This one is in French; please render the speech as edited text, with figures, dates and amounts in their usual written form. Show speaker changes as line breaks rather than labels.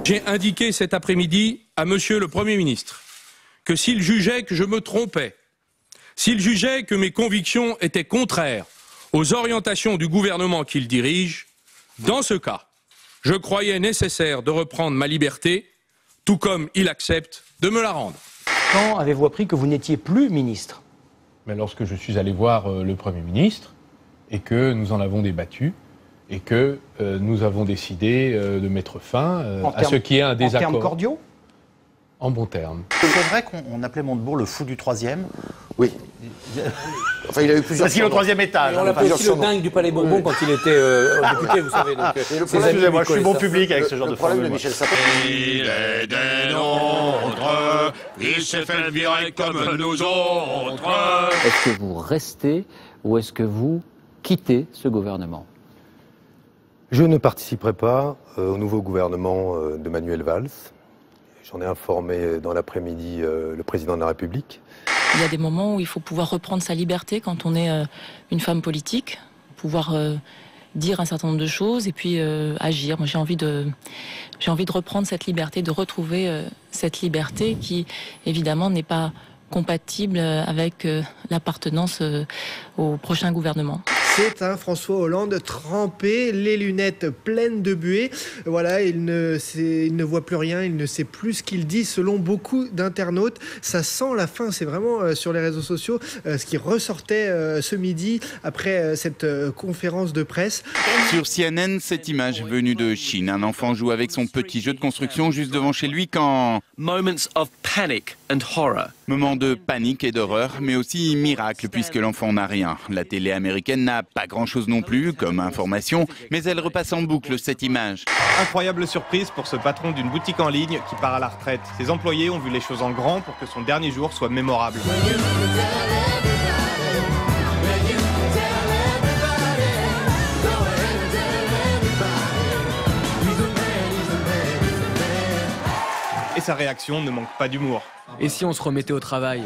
J'ai indiqué cet après-midi à Monsieur le Premier ministre que s'il jugeait que je me trompais, s'il jugeait que mes convictions étaient contraires aux orientations du gouvernement qu'il dirige, dans ce cas, je croyais nécessaire de reprendre ma liberté, tout comme il accepte de me la rendre.
Quand avez-vous appris que vous n'étiez plus ministre?
Mais lorsque je suis allé voir le Premier ministre et que nous en avons débattu et que nous avons décidé de mettre fin à ce qui est un désaccord.
En termes cordiaux?
En bons termes.
C'est vrai qu'on appelait Montebourg le fou du troisième.
Oui. Enfin, il a eu plusieurs.
Parce qu'il est au troisième étage.
On l'appelait aussi le dingue du Palais Bourbon quand il était député, vous savez.
Excusez-moi, je suis bon public avec ce genre de
problème de
formule.
Michel Sapin.
Il est des nôtres, il s'est fait virer comme nous autres.
Est-ce que vous restez ou est-ce que vous quittez ce gouvernement?
Je ne participerai pas au nouveau gouvernement de Manuel Valls. J'en ai informé dans l'après-midi le président de la République.
Il y a des moments où il faut pouvoir reprendre sa liberté quand on est une femme politique, pouvoir dire un certain nombre de choses et puis agir. Moi, j'ai envie de reprendre cette liberté, de retrouver cette liberté qui, évidemment, n'est pas compatible avec l'appartenance au prochain gouvernement.
C'est un François Hollande trempé, les lunettes pleines de buée. Voilà, il ne voit plus rien, il ne sait plus ce qu'il dit selon beaucoup d'internautes. Ça sent la fin, c'est vraiment sur les réseaux sociaux ce qui ressortait ce midi après cette conférence de presse.
Sur CNN, cette image venue de Chine. Un enfant joue avec son petit jeu de construction juste devant chez lui quand...
Moments of panic and horror.
Moment de panique et d'horreur, mais aussi miracle puisque l'enfant n'a rien. La télé américaine n'a pas grand-chose non plus comme information, mais elle repasse en boucle cette image.
Incroyable surprise pour ce patron d'une boutique en ligne qui part à la retraite. Ses employés ont vu les choses en grand pour que son dernier jour soit mémorable. Et sa réaction ne manque pas d'humour.
Et si on se remettait au travail?